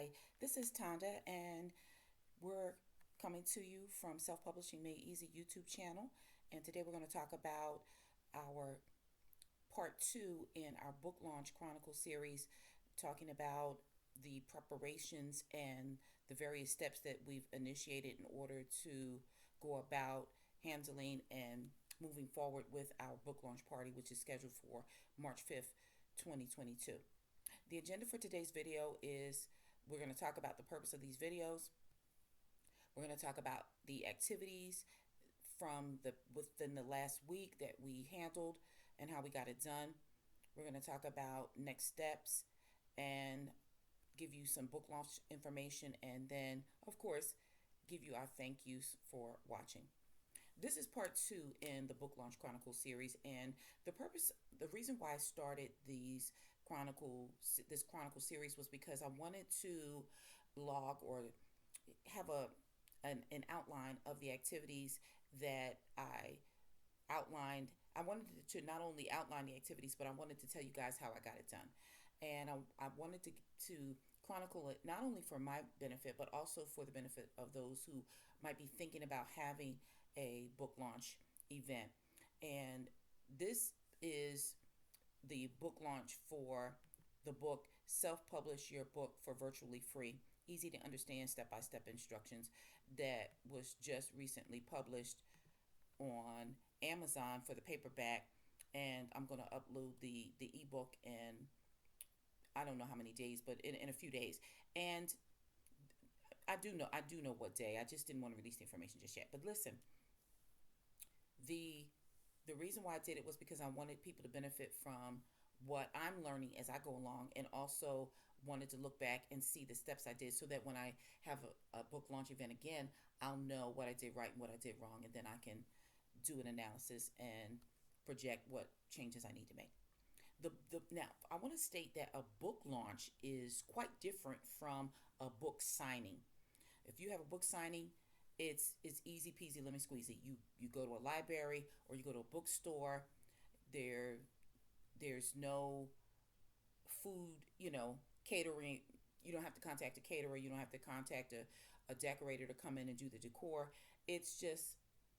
Hi, this is Tonda, and we're coming to you from Self Publishing Made Easy YouTube channel. And today we're going to talk about our part two in our Book Launch Chronicles series, talking about the preparations and the various steps that we've initiated in order to go about handling and moving forward with our book launch party, which is scheduled for March 5th, 2022. The agenda for today's video is we're going to talk about the purpose of these videos. We're going to talk about the activities from the within the last week that we handled and how we got it done. We're going to talk about next steps and give you some book launch information, and then of course give you our thank yous for watching. This is part two in the Book Launch Chronicles series, and the reason why I started this chronicle series was because I wanted to log or have an outline of the activities that I outlined. I wanted to not only outline the activities, but I wanted to tell you guys how I got it done, and I wanted to chronicle it not only for my benefit, but also for the benefit of those who might be thinking about having a book launch event. And this is the book launch for the book Self Publish Your Book for Virtually Free, easy to understand step-by-step instructions, that was just recently published on Amazon for the paperback. And I'm going to upload the ebook in, I don't know how many days, but in a few days. And I do know what day. I just didn't want to release the information just yet. But listen, the reason why I did it was because I wanted people to benefit from what I'm learning as I go along, and also wanted to look back and see the steps I did, so that when I have a book launch event again, I'll know what I did right and what I did wrong, and then I can do an analysis and project what changes I need to make. Now, I want to state that a book launch is quite different from a book signing. If you have a book signing, it's easy peasy lemon squeezy. You go to a library or you go to a bookstore. There's no food, catering. You don't have to contact a caterer. You don't have to contact a decorator to come in and do the decor. It's just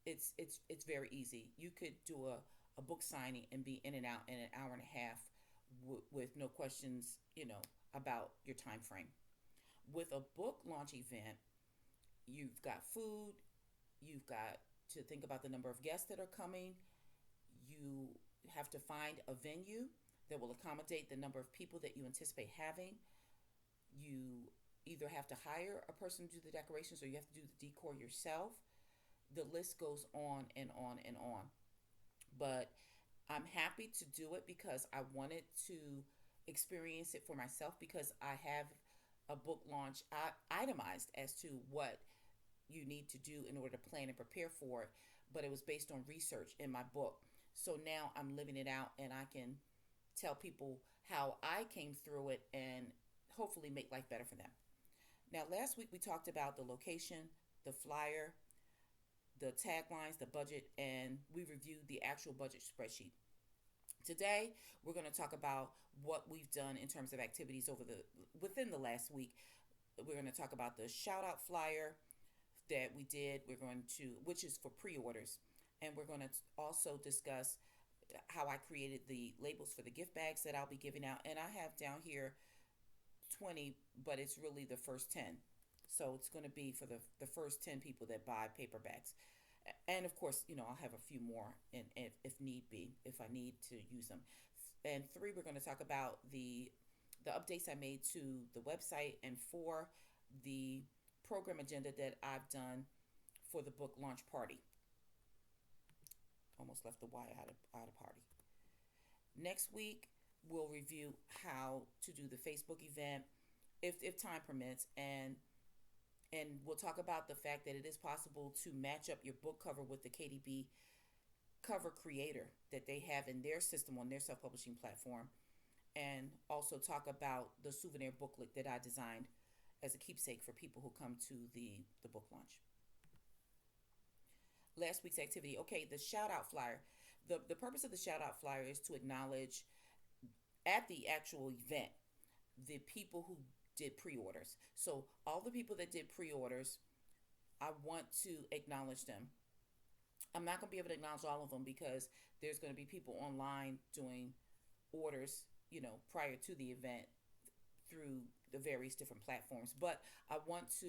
it's very easy. You could do a book signing and be in and out in an hour and a half with no questions, about your time frame. With a book launch event, you've got food, you've got to think about the number of guests that are coming. You have to find a venue that will accommodate the number of people that you anticipate having. You either have to hire a person to do the decorations, or you have to do the decor yourself. The list goes on and on and on. But I'm happy to do it because I wanted to experience it for myself, because I have a book launch itemized as to what you need to do in order to plan and prepare for it, but it was based on research in my book. So now I'm living it out, and I can tell people how I came through it and hopefully make life better for them. Now, last week we talked about the location, the flyer, the taglines, the budget, and we reviewed the actual budget spreadsheet. Today, we're going to talk about what we've done in terms of activities within the last week. We're going to talk about the shout out flyer that we did. Which is for pre-orders, and we're going to also discuss how I created the labels for the gift bags that I'll be giving out. And I have down here 20, but it's really the first 10. So it's going to be for the first 10 people that buy paperbacks. And of course, I'll have a few more if need be, if I need to use them. And 3, we're going to talk about the updates I made to the website, and 4, the program agenda that I've done for the book launch party. Almost left the Y out of party. Next week, we'll review how to do the Facebook event, if time permits, and we'll talk about the fact that it is possible to match up your book cover with the KDB cover creator that they have in their system on their self-publishing platform, and also talk about the souvenir booklet that I designed as a keepsake for people who come to the book launch. Last week's activity, okay, the shout out flyer. The purpose of the shout out flyer is to acknowledge at the actual event the people who did pre-orders. So all the people that did pre-orders, I want to acknowledge them. I'm not going to be able to acknowledge all of them because there's going to be people online doing orders, prior to the event through the various different platforms. But I want to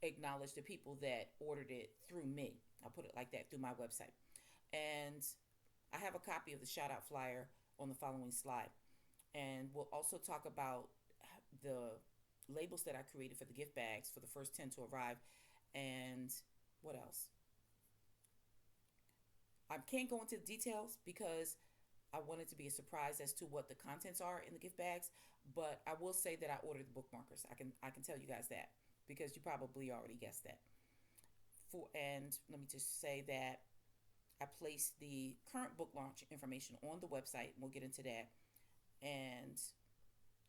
acknowledge the people that ordered it through me. I'll put it like that, through my website. And I have a copy of the shout out flyer on the following slide. And we'll also talk about the labels that I created for the gift bags for the first 10 to arrive. And what else? I can't go into the details because I want it to be a surprise as to what the contents are in the gift bags, but I will say that I ordered the bookmarkers. I can tell you guys that because you probably already guessed that. And let me just say that I placed the current book launch information on the website. We'll get into that. And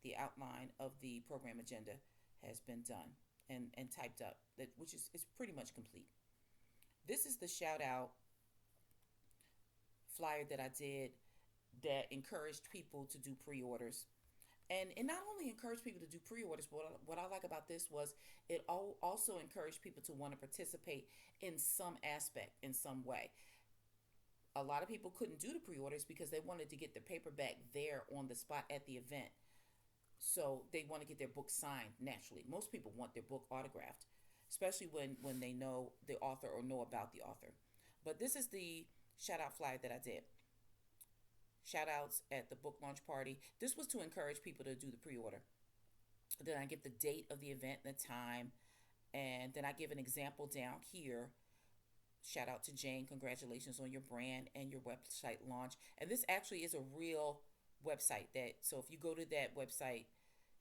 the outline of the program agenda has been done and typed up, which is pretty much complete. This is the shout out flyer that I did that encouraged people to do pre-orders. And it not only encouraged people to do pre-orders, but what I like about this was it also encouraged people to want to participate in some aspect, in some way. A lot of people couldn't do the pre-orders because they wanted to get the paperback there on the spot at the event. So they want to get their book signed naturally. Most people want their book autographed, especially when they know the author or know about the author. But this is the shout out flyer that I did. Shout outs at the book launch party. This was to encourage people to do the pre-order. Then I give the date of the event and the time. And then I give an example down here. Shout out to Jane. Congratulations on your brand and your website launch. And this actually is a real website so if you go to that website,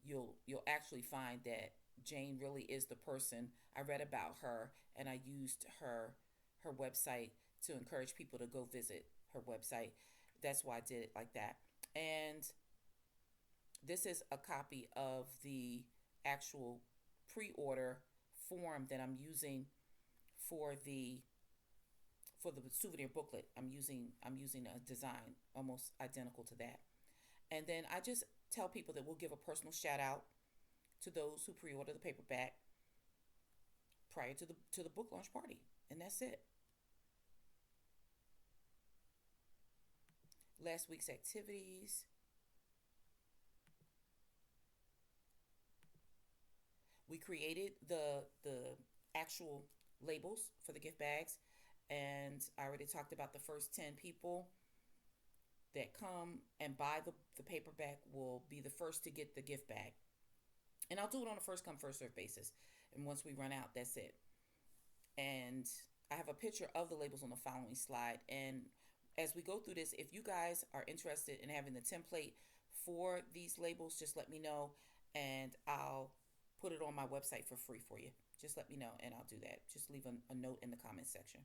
you'll actually find that Jane really is the person. I read about her and I used her website to encourage people to go visit her website. That's why I did it like that. And this is a copy of the actual pre-order form that I'm using for the souvenir booklet. I'm using a design almost identical to that. And then I just tell people that we'll give a personal shout out to those who pre-order the paperback prior to the book launch party. And that's it. Last week's activities. We created the actual labels for the gift bags, and I already talked about the first 10 people that come and buy the paperback will be the first to get the gift bag. And I'll do it on a first come first serve basis. And once we run out, that's it. And I have a picture of the labels on the following slide. And as we go through this, if you guys are interested in having the template for these labels, just let me know and I'll put it on my website for free for you. Just let me know and I'll do that. Just leave a note in the comment section.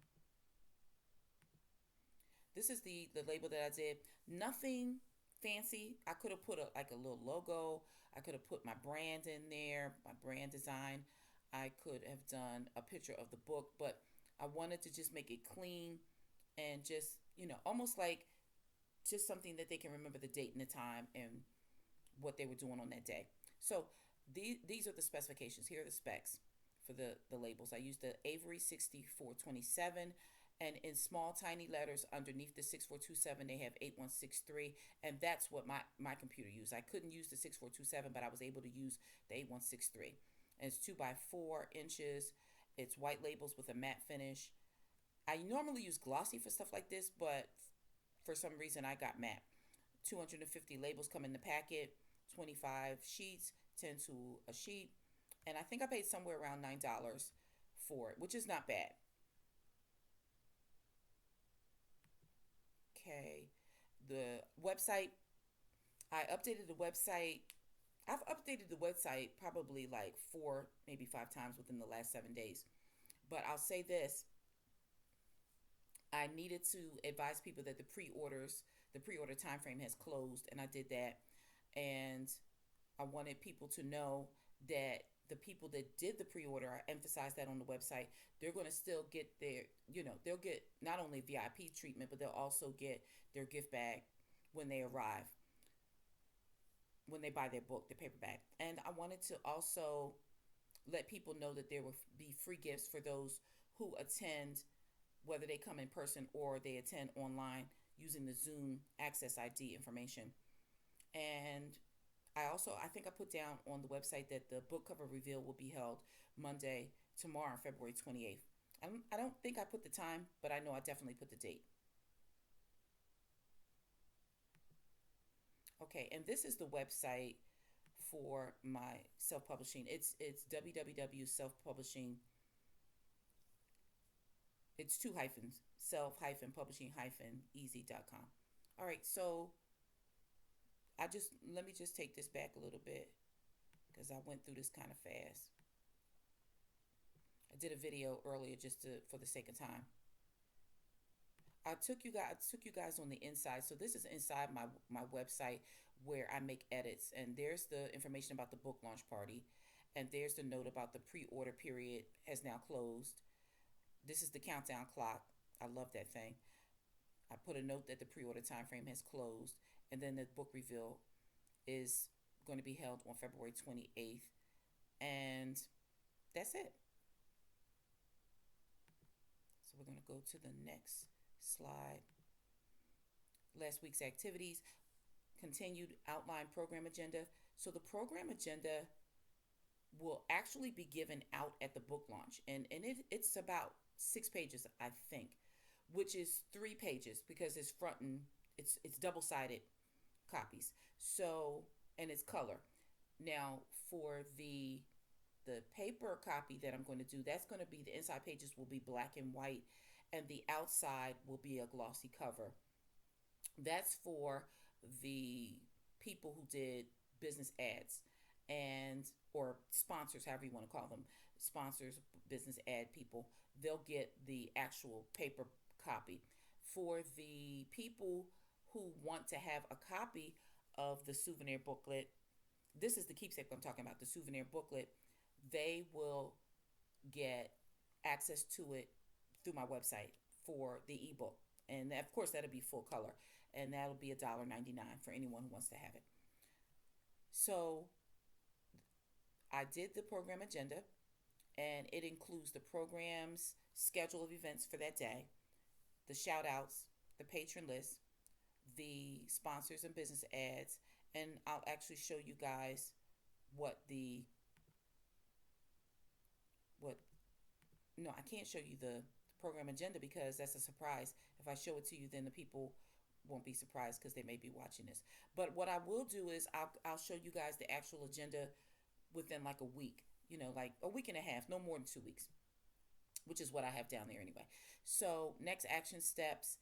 This is the label that I did. Nothing fancy. I could have put a little logo. I could have put my brand in there, my brand design. I could have done a picture of the book, but I wanted to just make it clean and just, almost like just something that they can remember the date and the time and what they were doing on that day. So these are the specifications. Here are the specs for the labels. I used the Avery 6427. And in small, tiny letters underneath the 6427, they have 8163. And that's what my computer used. I couldn't use the 6427, but I was able to use the 8163. And it's 2x4 inches. It's white labels with a matte finish. I normally use glossy for stuff like this, but for some reason I got matte. 250 labels come in the packet, 25 sheets, 10 to a sheet. And I think I paid somewhere around $9 for it, which is not bad. Okay, the website, I updated the website. I've updated the website probably like 4, maybe 5 times within the last 7 days. But I'll say this, I needed to advise people that the pre-order time frame has closed, and I did that. And I wanted people to know that the people that did the pre-order, I emphasized that on the website, they're going to still get their, they'll get not only VIP treatment, but they'll also get their gift bag when they arrive, when they buy their book, the paperback. And I wanted to also let people know that there will be free gifts for those who attend, whether they come in person or they attend online using the Zoom access ID information. And I think I put down on the website that the book cover reveal will be held Monday, tomorrow, February 28th. I don't think I put the time, but I know I definitely put the date. Okay, and this is the website for my self-publishing. It's www self-publishing. It's two hyphens, self-publishing easy.com. All right, so let me just take this back a little bit because I went through this kind of fast. I did a video earlier just for the sake of time. I took you guys on the inside. So this is inside my website where I make edits, and there's the information about the book launch party, and there's the note about the pre-order period has now closed. This is the countdown clock. I love that thing. I put a note that the pre-order time frame has closed, and then the book reveal is going to be held on February 28th, and that's it. So we're going to go to the next slide. Last week's activities, continued outline program agenda. So the program agenda will actually be given out at the book launch, and it's about 6 pages, I think, which is 3 pages because it's front and it's double-sided copies. So, and it's color. Now for the paper copy that I'm going to do, that's going to be, the inside pages will be black and white, and the outside will be a glossy cover. That's for the people who did business ads and or sponsors, however you want to call them, sponsors, business ad people. They'll get the actual paper copy. For the people who want to have a copy of the souvenir booklet, this is the keepsake I'm talking about, the souvenir booklet. They will get access to it through my website for the ebook. And of course, that'll be full color. And that'll be $1.99 for anyone who wants to have it. So I did the program agenda, and it includes the program's schedule of events for that day, the shout outs, the patron list, the sponsors and business ads, and I'll actually show you guys what no, I can't show you the program agenda because that's a surprise. If I show it to you, then the people won't be surprised because they may be watching this. But what I will do is I'll show you guys the actual agenda within like a week, like a week and a half, no more than 2 weeks, which is what I have down there anyway. So next action steps,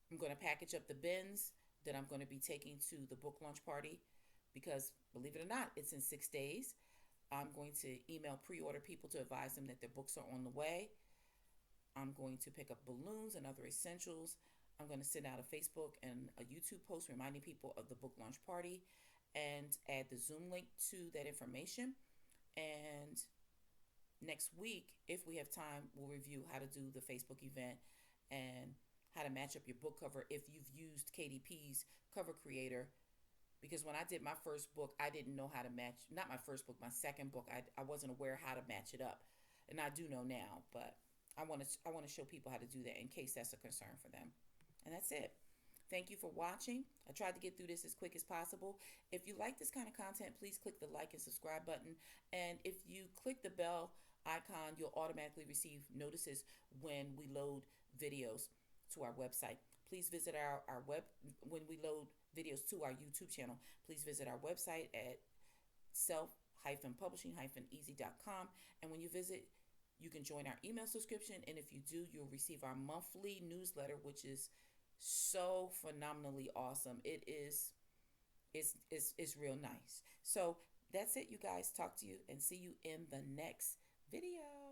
I'm going to package up the bins that I'm going to be taking to the book launch party because, believe it or not, it's in 6 days. I'm going to email pre-order people to advise them that their books are on the way. I'm going to pick up balloons and other essentials. I'm going to send out a Facebook and a YouTube post reminding people of the book launch party and add the Zoom link to that information. And next week, if we have time, we'll review how to do the Facebook event and how to match up your book cover if you've used KDP's cover creator. Because when I did my first book, I didn't know how to match, not my first book, my second book, I wasn't aware how to match it up. And I do know now, but I want to show people how to do that in case that's a concern for them. And that's it. Thank you for watching. I tried to get through this as quick as possible. If you like this kind of content, please click the like and subscribe button. And if you click the bell icon, you'll automatically receive notices when we load videos to our website. Please visit our web, when we load videos to our YouTube channel, please visit our website at self-publishing-easy.com. And when you visit, you can join our email subscription. And if you do, you'll receive our monthly newsletter, which is so phenomenally awesome. It's real nice. So that's it, you guys. Talk to you and see you in the next video.